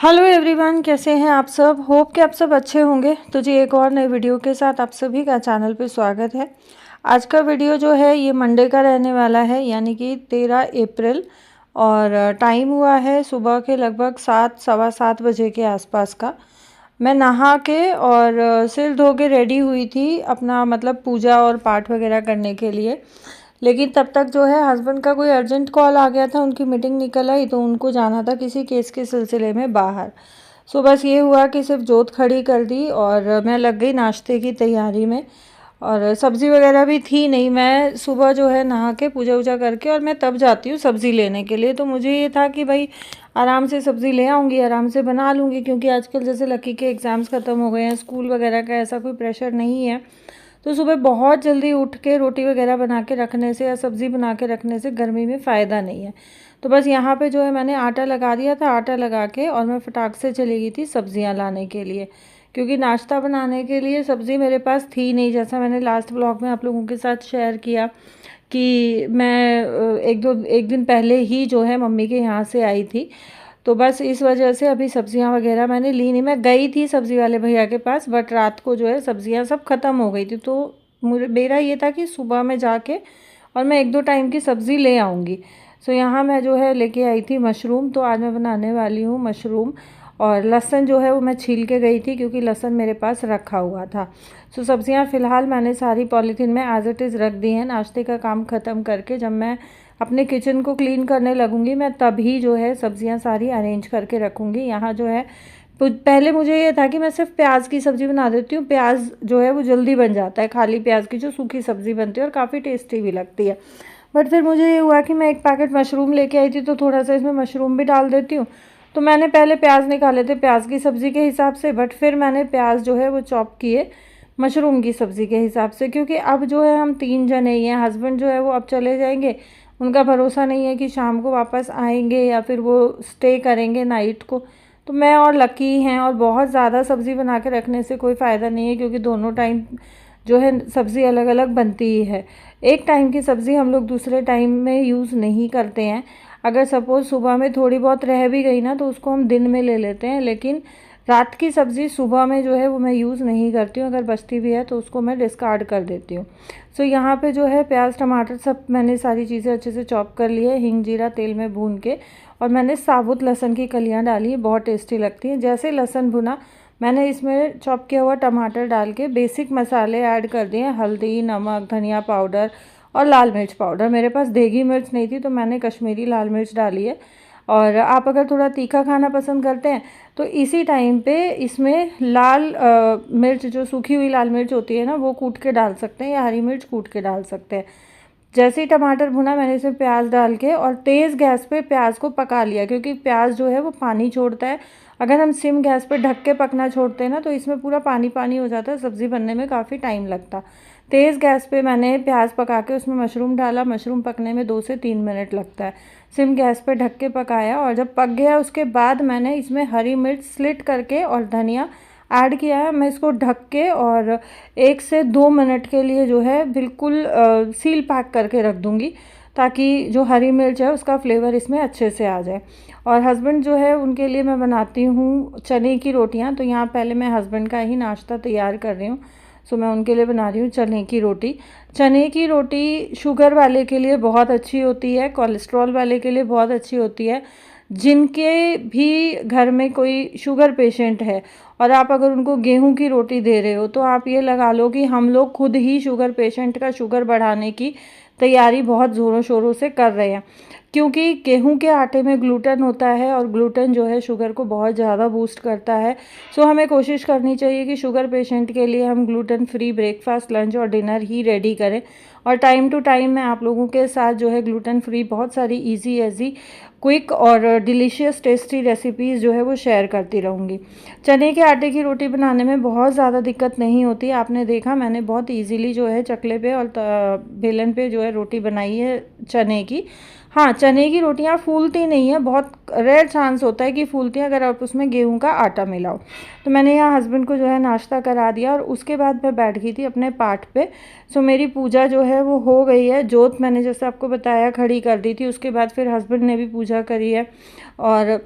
Hello everyone, कैसे हैं आप सब। होप कि आप सब अच्छे होंगे। तो जी एक और नई वीडियो के साथ आप सभी का चैनल पे स्वागत है। आज का वीडियो जो है ये मंडे का रहने वाला है, यानी कि 13 अप्रैल। और टाइम हुआ है सुबह के लगभग 7 सवा 7 बजे के आसपास का। मैं नहा के और सिर धो के रेडी हुई थी अपना मतलब पूजा और पाठ वगैरह करने के लिए। लेकिन तब तक जो है हस्बैंड का कोई अर्जेंट कॉल आ गया था, उनकी मीटिंग निकल आई, तो उनको जाना था किसी केस के सिलसिले में बाहर। सो बस ये हुआ कि सिर्फ जोत खड़ी कर दी और मैं लग गई नाश्ते की तैयारी में। और सब्ज़ी वगैरह भी थी नहीं, मैं सुबह जो है नहा के पूजा वूजा करके और मैं तब जाती हूँ सब्ज़ी लेने के लिए। तो मुझे ये था कि भाई आराम से सब्ज़ी ले आऊँगी, आराम से बना लूँगी, क्योंकि आजकल जैसे लकी के एग्ज़ाम्स ख़त्म हो गए हैं, स्कूल वगैरह का ऐसा कोई प्रेशर नहीं है। तो सुबह बहुत जल्दी उठ के रोटी वगैरह बना के रखने से या सब्ज़ी बना के रखने से गर्मी में फ़ायदा नहीं है। तो बस यहाँ पे जो है मैंने आटा लगा दिया था, आटा लगा के और मैं फटाक से चली गई थी सब्ज़ियाँ लाने के लिए, क्योंकि नाश्ता बनाने के लिए सब्ज़ी मेरे पास थी नहीं। जैसा मैंने लास्ट ब्लॉग में आप लोगों के साथ शेयर किया कि मैं एक दिन पहले ही जो है मम्मी के यहाँ से आई थी। तो बस इस वजह से अभी सब्जियां वगैरह मैंने ली नहीं। मैं गई थी सब्ज़ी वाले भैया के पास, बट रात को जो है सब्जियां सब ख़त्म हो गई थी। तो मेरा ये था कि सुबह में जाके और मैं 1-2 टाइम की सब्ज़ी ले आऊँगी। सो यहाँ मैं जो है लेके आई थी मशरूम। तो आज मैं बनाने वाली हूँ मशरूम। और लहसुन जो है वो मैं छील के गई थी, क्योंकि लहसुन मेरे पास रखा हुआ था। सो सब्ज़ियाँ फ़िलहाल मैंने सारी पॉलीथीन में एज़ इट इज़ रख दी हैं। नाश्ते का काम ख़त्म करके जब मैं अपने किचन को क्लीन करने लगूंगी, मैं तभी जो है सब्ज़ियाँ सारी अरेंज करके रखूँगी। यहाँ जो है पहले मुझे ये था कि मैं सिर्फ प्याज की सब्ज़ी बना देती हूँ, प्याज जो है वो जल्दी बन जाता है, खाली प्याज की जो सूखी सब्ज़ी बनती है और काफ़ी टेस्टी भी लगती है। बट फिर मुझे ये हुआ कि मैं एक पैकेट मशरूम लेके आई थी, तो थोड़ा सा इसमें मशरूम भी डाल देती हूँ। तो मैंने पहले प्याज निकाले थे प्याज की सब्ज़ी के हिसाब से, बट फिर मैंने प्याज जो है वो चॉप किए मशरूम की सब्ज़ी के हिसाब से, क्योंकि अब जो है हम 3 जने ही हैं। हस्बैंड जो है वो अब चले जाएंगे, उनका भरोसा नहीं है कि शाम को वापस आएंगे या फिर वो स्टे करेंगे नाइट को। तो मैं और लकी हैं, और बहुत ज़्यादा सब्ज़ी बना के रखने से कोई फ़ायदा नहीं है, क्योंकि दोनों टाइम जो है सब्ज़ी अलग अलग बनती ही है। एक टाइम की सब्ज़ी हम लोग दूसरे टाइम में यूज़ नहीं करते हैं। अगर सपोज़ सुबह में थोड़ी बहुत रह भी गई ना, तो उसको हम दिन में ले लेते हैं, लेकिन रात की सब्ज़ी सुबह में जो है वो मैं यूज़ नहीं करती हूँ। अगर बचती भी है तो उसको मैं डिस्कार्ड कर देती हूँ। सो यहाँ पे जो है प्याज टमाटर सब मैंने सारी चीज़ें अच्छे से चॉप कर ली है, हींग जीरा तेल में भून के। और मैंने साबुत लहसुन की कलियाँ डाली है, बहुत टेस्टी लगती हैं। जैसे लहसुन भुना, मैंने इसमें चॉप किया हुआ टमाटर डाल के बेसिक मसाले ऐड कर दिए, हल्दी, नमक, धनिया पाउडर और लाल मिर्च पाउडर। मेरे पास देगी मिर्च नहीं थी, तो मैंने कश्मीरी लाल मिर्च डाली है। और आप अगर थोड़ा तीखा खाना पसंद करते हैं तो इसी टाइम पे इसमें लाल मिर्च, जो सूखी हुई लाल मिर्च होती है ना, वो कूट के डाल सकते हैं, या हरी मिर्च कूट के डाल सकते हैं। जैसे ही टमाटर भुना, मैंने इसमें प्याज डाल के और तेज़ गैस पे प्याज को पका लिया, क्योंकि प्याज जो है वो पानी छोड़ता है। अगर हम सिम गैस पे ढक के पकना छोड़ते हैं ना, तो इसमें पूरा पानी पानी हो जाता है, सब्ज़ी बनने में काफ़ी टाइम लगता। तेज़ गैस पे मैंने प्याज पका के उसमें मशरूम डाला। मशरूम पकने में 2 से 3 मिनट लगता है। सिम गैस पे ढक के पकाया, और जब पक गया उसके बाद मैंने इसमें हरी मिर्च स्लिट करके और धनिया ऐड किया है। मैं इसको ढक के और 1 से 2 मिनट के लिए जो है बिल्कुल सील पैक करके रख दूँगी, ताकि जो हरी मिर्च है उसका फ्लेवर इसमें अच्छे से आ जाए। और हस्बैंड जो है उनके लिए मैं बनाती हूँ चने की रोटियाँ। तो यहाँ पहले मैं हस्बैंड का ही नाश्ता तैयार कर रही हूँ। सो मैं उनके लिए बना रही हूँ चने की रोटी। चने की रोटी शुगर वाले के लिए बहुत अच्छी होती है, कोलेस्ट्रॉल वाले के लिए बहुत अच्छी होती है। जिनके भी घर में कोई शुगर पेशेंट है और आप अगर उनको गेहूं की रोटी दे रहे हो, तो आप ये लगा लो कि हम लोग खुद ही शुगर पेशेंट का शुगर बढ़ाने की तैयारी बहुत ज़ोरों शोरों से कर रहे हैं, क्योंकि गेहूं के आटे में ग्लूटेन होता है, और ग्लूटेन जो है शुगर को बहुत ज़्यादा बूस्ट करता है। सो हमें कोशिश करनी चाहिए कि शुगर पेशेंट के लिए हम ग्लूटेन फ्री ब्रेकफास्ट, लंच और डिनर ही रेडी करें। और टाइम टू टाइम मैं आप लोगों के साथ जो है ग्लूटेन फ्री बहुत सारी ईजी ऐसी क्विक और डिलीशियस टेस्टी रेसिपीज़ जो है वो शेयर करती रहूँगी। चने के आटे की रोटी बनाने में बहुत ज़्यादा दिक्कत नहीं होती। आपने देखा मैंने बहुत इजीली जो है चकले पे और बेलन पे जो है रोटी बनाई है चने की। हाँ, चने की रोटियाँ फूलती नहीं है, बहुत रेयर चांस होता है कि फूलती हैं अगर आप उसमें गेहूं का आटा मिलाओ। तो मैंने यहाँ हस्बैंड को जो है नाश्ता करा दिया, और उसके बाद मैं बैठ गई थी अपने पाठ पे। सो मेरी पूजा जो है वो हो गई है। जोत मैंने जैसे आपको बताया खड़ी कर दी थी, उसके बाद फिर हस्बैंड ने भी पूजा करी है। और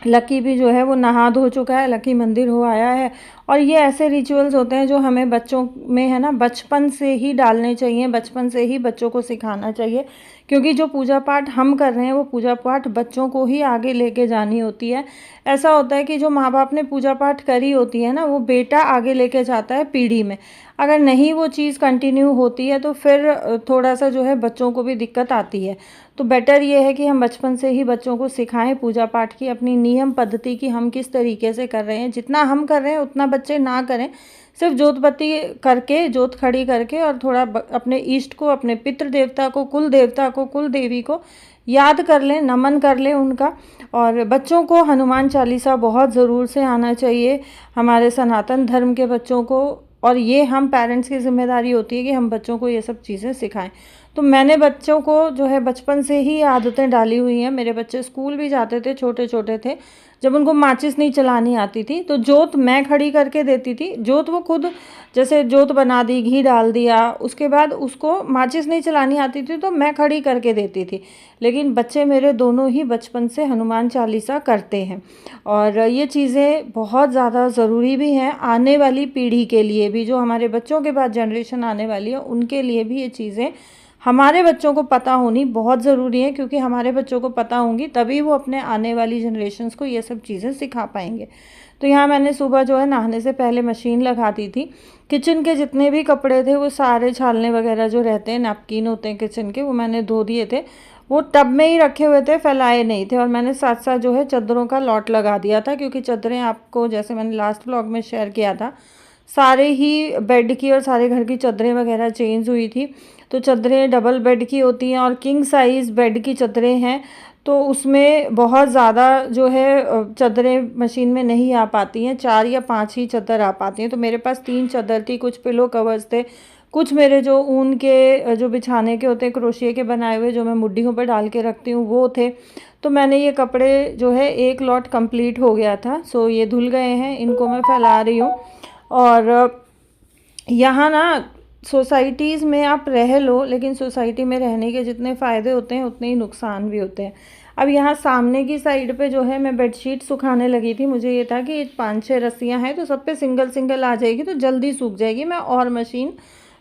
लकी भी जो है वो नहा धो चुका है, लकी मंदिर हो आया है। और ये ऐसे रिचुअल्स होते हैं जो हमें बच्चों में है ना बचपन से ही डालने चाहिए, बचपन से ही बच्चों को सिखाना चाहिए, क्योंकि जो पूजा पाठ हम कर रहे हैं वो पूजा पाठ बच्चों को ही आगे लेके जानी होती है। ऐसा होता है कि जो माँ बाप ने पूजा पाठ करी होती है ना, वो बेटा आगे लेके जाता है पीढ़ी में। अगर नहीं वो चीज़ कंटिन्यू होती है तो फिर थोड़ा सा जो है बच्चों को भी दिक्कत आती है। तो बेटर ये है कि हम बचपन से ही बच्चों को सिखाएं पूजा पाठ की, अपनी नियम पद्धति की हम किस तरीके से कर रहे हैं। जितना हम कर रहे हैं उतना बच्चे ना करें, सिर्फ जोत बत्ती करके, जोत खड़ी करके और थोड़ा अपने इष्ट को, अपने पितृ देवता को, कुल देवता को, कुल देवी को याद कर लें, नमन कर लें उनका। और बच्चों को हनुमान चालीसा बहुत ज़रूर से आना चाहिए, हमारे सनातन धर्म के बच्चों को। और ये हम पेरेंट्स की जिम्मेदारी होती है कि हम बच्चों को ये सब चीज़ें सिखाएं। तो मैंने बच्चों को जो है बचपन से ही आदतें डाली हुई हैं। मेरे बच्चे स्कूल भी जाते थे, छोटे छोटे थे, जब उनको माचिस नहीं चलानी आती थी तो जोत मैं खड़ी करके देती थी। जोत वो खुद, जैसे जोत बना दी, घी डाल दिया, उसके बाद उसको माचिस नहीं चलानी आती थी तो मैं खड़ी करके देती थी। लेकिन बच्चे मेरे दोनों ही बचपन से हनुमान चालीसा करते हैं। और ये चीज़ें बहुत ज़्यादा ज़रूरी भी हैं आने वाली पीढ़ी के लिए भी, जो हमारे बच्चों के बाद जनरेशन आने वाली है उनके लिए भी ये चीज़ें हमारे बच्चों को पता होनी बहुत ज़रूरी है। क्योंकि हमारे बच्चों को पता होंगी तभी वो अपने आने वाली जनरेशन्स को ये सब चीज़ें सिखा पाएंगे। तो यहाँ मैंने सुबह जो है नहाने से पहले मशीन लगा दी थी। किचन के जितने भी कपड़े थे वो सारे छालने वगैरह जो रहते हैं, नैपकिन होते हैं किचन के, वो मैंने धो दिए थे। वो टब में ही रखे हुए थे, फैलाए नहीं थे। और मैंने साथ साथ जो है चादरों का लॉट लगा दिया था, क्योंकि चादरें आपको, जैसे मैंने लास्ट व्लॉग में शेयर किया था, सारे ही बेड की और सारे घर की चादरें वगैरह चेंज हुई थी। तो चादरें डबल बेड की होती हैं और किंग साइज़ बेड की चादरें हैं, तो उसमें बहुत ज़्यादा जो है चादरें मशीन में नहीं आ पाती हैं, 4 या 5 ही चादर आ पाती हैं। तो मेरे पास 3 चादर थी, कुछ पिलो कवर्स थे, कुछ मेरे जो ऊन के जो बिछाने के होते हैं क्रोशिया के बनाए हुए, जो मैं मुड्डियों पर डाल के रखती हूँ, वो थे। तो मैंने ये कपड़े जो है एक लॉट कंप्लीट हो गया था। सो ये धुल गए हैं, इनको मैं फैला रही हूँ। और यहाँ ना सोसाइटीज़ में आप रह लो, लेकिन सोसाइटी में रहने के जितने फ़ायदे होते हैं उतने ही नुकसान भी होते हैं। अब यहाँ सामने की साइड पे जो है मैं बेडशीट सुखाने लगी थी। मुझे ये था कि 5-6 रस्सियाँ हैं तो सब पे सिंगल सिंगल आ जाएगी तो जल्दी सूख जाएगी, मैं और मशीन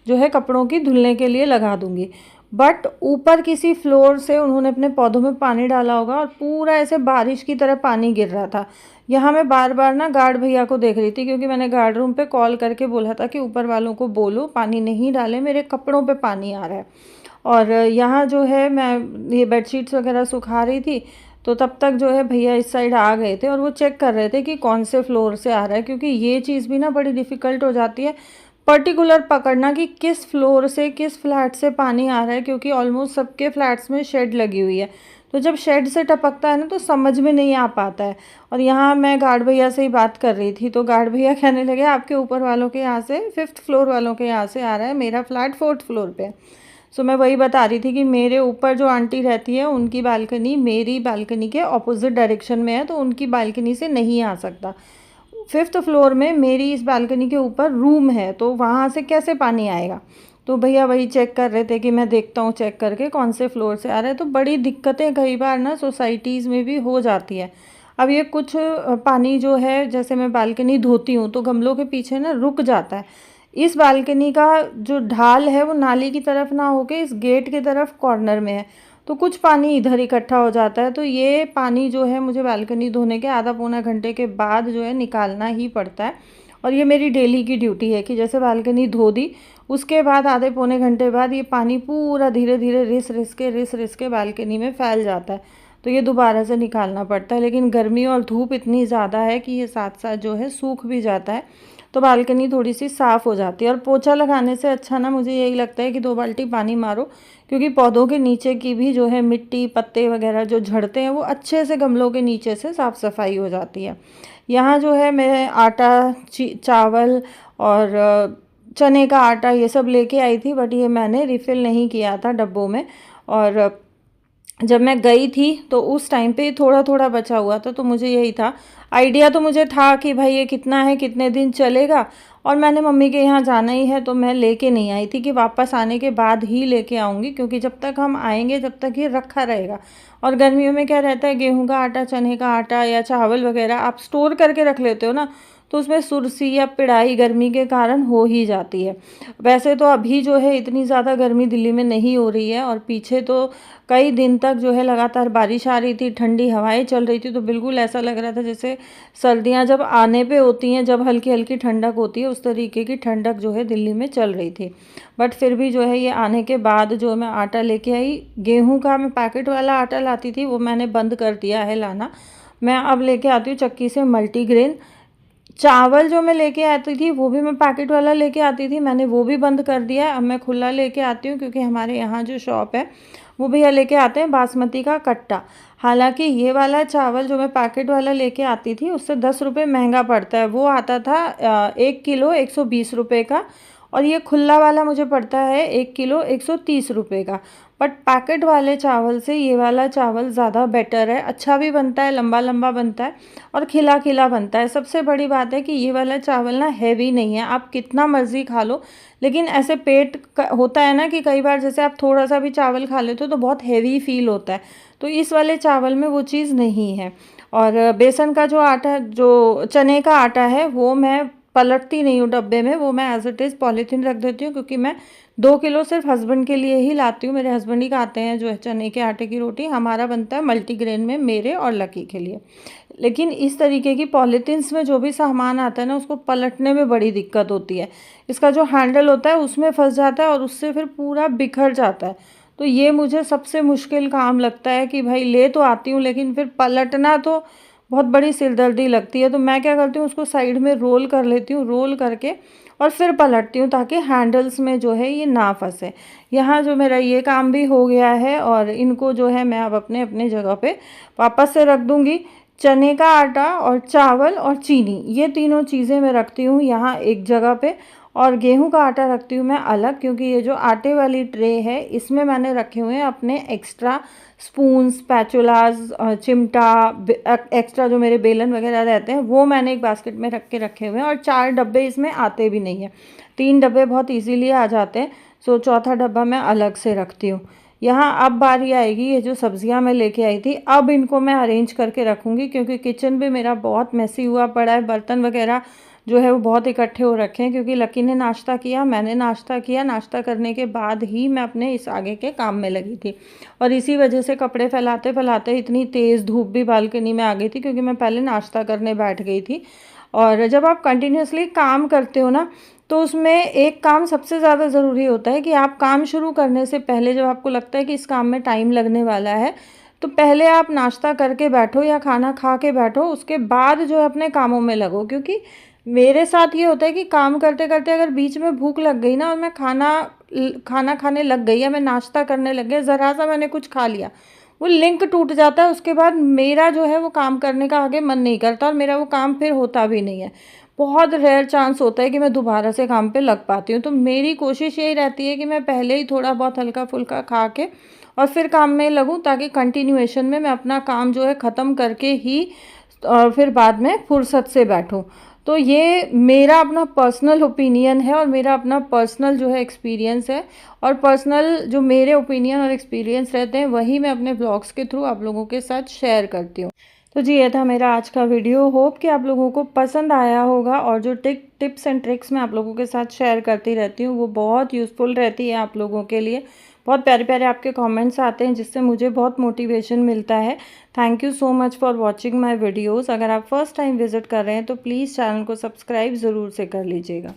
जो है कपड़ों की धुलने के लिए लगा दूँगी। बट ऊपर किसी फ्लोर से उन्होंने अपने पौधों में पानी डाला होगा और पूरा ऐसे बारिश की तरह पानी गिर रहा था। यहाँ मैं बार बार ना गार्ड भैया को देख रही थी, क्योंकि मैंने गार्ड रूम पे कॉल करके बोला था कि ऊपर वालों को बोलो पानी नहीं डालें, मेरे कपड़ों पे पानी आ रहा है। और यहाँ जो है मैं ये बेडशीट्स वगैरह सुखा रही थी, तो तब तक जो है भैया इस साइड आ गए थे और वो चेक कर रहे थे कि कौन से फ्लोर से आ रहा है। क्योंकि ये चीज़ भी ना बड़ी डिफ़िकल्ट हो जाती है पर्टिकुलर पकड़ना कि किस फ्लोर से, किस फ्लैट से पानी आ रहा है, क्योंकि ऑलमोस्ट सबके फ्लैट्स में शेड लगी हुई है। तो जब शेड से टपकता है ना तो समझ में नहीं आ पाता है। और यहाँ मैं गार्ड भैया से ही बात कर रही थी, तो गार्ड भैया कहने लगे आपके ऊपर वालों के यहाँ से, 5th फ्लोर वालों के यहाँ से आ रहा है, मेरा फ्लैट 4th फ्लोर पे है। सो मैं वही बता रही थी कि मेरे ऊपर जो आंटी रहती है उनकी बालकनी मेरी बालकनी के ऑपोजिट डायरेक्शन में है, तो उनकी बालकनी से नहीं आ सकता। 5th फ्लोर में मेरी इस बालकनी के ऊपर रूम है, तो वहाँ से कैसे पानी आएगा। तो भैया वही चेक कर रहे थे कि मैं देखता हूँ चेक करके कौन से फ्लोर से आ रहा है। तो बड़ी दिक्कतें कई बार ना सोसाइटीज़ में भी हो जाती है। अब ये कुछ पानी जो है, जैसे मैं बालकनी धोती हूँ तो गमलों के पीछे ना रुक जाता है। इस बालकनी का जो ढाल है वो नाली की तरफ ना होके इस गेट की तरफ कॉर्नर में है, तो कुछ पानी इधर इकट्ठा हो जाता है। तो ये पानी जो है मुझे बालकनी धोने के आधा पौना घंटे के बाद जो है निकालना ही पड़ता है। और ये मेरी डेली की ड्यूटी है कि जैसे बालकनी धो दी उसके बाद आधे पौने घंटे बाद ये पानी पूरा धीरे धीरे रिस रिस के बालकनी में फैल जाता है, तो ये दोबारा से निकालना पड़ता है। लेकिन गर्मी और धूप इतनी ज़्यादा है कि ये साथ साथ जो है सूख भी जाता है, तो बालकनी थोड़ी सी साफ़ हो जाती है। और पोछा लगाने से अच्छा ना मुझे यही लगता है कि 2 बाल्टी पानी मारो, क्योंकि पौधों के नीचे की भी जो है मिट्टी, पत्ते वगैरह जो झड़ते हैं वो अच्छे से गमलों के नीचे से साफ़ सफाई हो जाती है। यहाँ जो है मैं आटा, चावल और चने का आटा ये सब लेके आई थी, बट ये मैंने रिफ़िल नहीं किया था डब्बों में। और जब मैं गई थी तो उस टाइम पे थोड़ा थोड़ा बचा हुआ था, तो मुझे यही था, आइडिया तो मुझे था कि भाई ये कितना है, कितने दिन चलेगा, और मैंने मम्मी के यहाँ जाना ही है, तो मैं लेके नहीं आई थी कि वापस आने के बाद ही लेके आऊँगी, क्योंकि जब तक हम आएंगे जब तक ये रखा रहेगा। और गर्मियों में क्या रहता है, गेहूं का आटा, चने का आटा या चावल वगैरह आप स्टोर करके रख लेते हो ना, तो उसमें सुरसी या पिड़ाई गर्मी के कारण हो ही जाती है। वैसे तो अभी जो है इतनी ज़्यादा गर्मी दिल्ली में नहीं हो रही है, और पीछे तो कई दिन तक जो है लगातार बारिश आ रही थी, ठंडी हवाएं चल रही थी, तो बिल्कुल ऐसा लग रहा था जैसे सर्दियां जब आने पे होती हैं, जब हल्की हल्की ठंडक होती है, उस तरीके की ठंडक जो है दिल्ली में चल रही थी। बट फिर भी जो है ये आने के बाद जो मैं आटा लेके आई, गेहूँ का मैं पैकेट वाला आटा लाती थी, वो मैंने बंद कर दिया है लाना। मैं अब लेके आती हूँ चक्की से मल्टीग्रेन। चावल जो मैं लेके आती थी वो भी मैं पैकेट वाला लेके आती थी, मैंने वो भी बंद कर दिया है। अब मैं खुला लेके आती हूँ, क्योंकि हमारे यहाँ जो शॉप है वो भैया लेके आते हैं बासमती का कट्टा। हालांकि ये वाला चावल जो मैं पैकेट वाला लेके आती थी उससे 10 रुपये महंगा पड़ता है। वो आता था 1 किलो 120 रुपये का, और ये खुला वाला मुझे पड़ता है 1 किलो 130 रुपये का। बट पैकेट वाले चावल से ये वाला चावल ज़्यादा बेटर है, अच्छा भी बनता है, लंबा लंबा बनता है और खिला खिला बनता है। सबसे बड़ी बात है कि ये वाला चावल ना हैवी नहीं है, आप कितना मर्जी खा लो, लेकिन ऐसे होता है ना कि कई बार जैसे आप थोड़ा सा भी चावल खा लेते हो तो बहुत हैवी फील होता है, तो इस वाले चावल में वो चीज़ नहीं है। और बेसन का जो आटा, जो चने का आटा है, वो मैं पलटती नहीं हूँ डब्बे में, वो मैं एज इट इज़ पॉलीथीन रख देती हूँ, क्योंकि मैं 2 किलो सिर्फ हस्बैंड के लिए ही लाती हूँ। मेरे हस्बैंड ही खाते हैं जो है चने के आटे की रोटी, हमारा बनता है मल्टीग्रेन में मेरे और लकी के लिए। लेकिन इस तरीके की पॉलीथीन्स में जो भी सामान आता है ना, उसको पलटने में बड़ी दिक्कत होती है। इसका जो हैंडल होता है उसमें फंस जाता है और उससे फिर पूरा बिखर जाता है। तो ये मुझे सबसे मुश्किल काम लगता है कि भाई ले तो आती हूँ, लेकिन फिर पलटना तो बहुत बड़ी सिरदर्दी लगती है। तो मैं क्या करती हूँ, उसको साइड में रोल कर लेती हूँ, रोल करके और फिर पलटती हूँ, ताकि हैंडल्स में जो है ये ना फंसे। यहाँ जो मेरा ये काम भी हो गया है, और इनको जो है मैं अब अपने अपने जगह पे वापस से रख दूँगी। चने का आटा और चावल और चीनी, ये तीनों चीज़ें मैं रखती हूँ यहाँ एक जगह पे, और गेहूं का आटा रखती हूँ मैं अलग, क्योंकि ये जो आटे वाली ट्रे है इसमें मैंने रखे हुए हैं अपने एक्स्ट्रा स्पून, स्पैचुलास, चिमटा, एक्स्ट्रा जो मेरे बेलन वगैरह रहते हैं वो मैंने एक बास्केट में रखे हुए हैं। और 4 डब्बे इसमें आते भी नहीं है, 3 डब्बे बहुत इजीली आ जाते हैं, सो चौथा डब्बा मैं अलग से रखती हूँ। यहाँ अब बारी आएगी, ये जो सब्जियाँ मैं लेके आई थी अब इनको मैं अरेंज करके रखूँगी, क्योंकि किचन भी मेरा बहुत मैसी हुआ पड़ा है, बर्तन वगैरह जो है वो बहुत इकट्ठे हो रखे हैं, क्योंकि लकी ने नाश्ता किया, मैंने नाश्ता किया, नाश्ता करने के बाद ही मैं अपने इस आगे के काम में लगी थी। और इसी वजह से कपड़े फैलाते फैलाते इतनी तेज़ धूप भी बालकनी में आ गई थी, क्योंकि मैं पहले नाश्ता करने बैठ गई थी। और जब आप कंटिन्यूसली काम करते हो ना, तो उसमें एक काम सबसे ज़्यादा ज़रूरी होता है कि आप काम शुरू करने से पहले, जब आपको लगता है कि इस काम में टाइम लगने वाला है, तो पहले आप नाश्ता करके बैठो या खाना खा के बैठो, उसके बाद जो है अपने कामों में लगो। क्योंकि मेरे साथ ये होता है कि काम करते करते अगर बीच में भूख लग गई ना, और मैं खाना खाने लग गई या मैं नाश्ता करने लग गई, ज़रा सा मैंने कुछ खा लिया, वो लिंक टूट जाता है। उसके बाद मेरा जो है वो काम करने का आगे मन नहीं करता, और मेरा वो काम फिर होता भी नहीं है। बहुत रेयर चांस होता है कि मैं दोबारा से काम पे लग पाती हूँ। तो मेरी कोशिश यही रहती है कि मैं पहले ही थोड़ा बहुत हल्का फुल्का खा के और फिर काम में लगूँ, ताकि कंटिन्यूएशन में मैं अपना काम जो है ख़त्म करके ही फिर बाद में फुर्सत से बैठूँ। तो ये मेरा अपना पर्सनल ओपिनियन है, और मेरा अपना पर्सनल जो है एक्सपीरियंस है, और पर्सनल जो मेरे ओपिनियन और एक्सपीरियंस रहते हैं वही मैं अपने ब्लॉग्स के थ्रू आप लोगों के साथ शेयर करती हूँ। तो जी, ये था मेरा आज का वीडियो। होप कि आप लोगों को पसंद आया होगा, और जो टिप्स एंड ट्रिक्स मैं आप लोगों के साथ शेयर करती रहती हूँ वो बहुत यूज़फुल रहती है आप लोगों के लिए। बहुत प्यारे प्यारे आपके कमेंट्स आते हैं, जिससे मुझे बहुत मोटिवेशन मिलता है। Thank you so much for watching my videos. अगर आप फर्स्ट टाइम विज़िट कर रहे हैं तो प्लीज़ चैनल को सब्सक्राइब ज़रूर से कर लीजिएगा।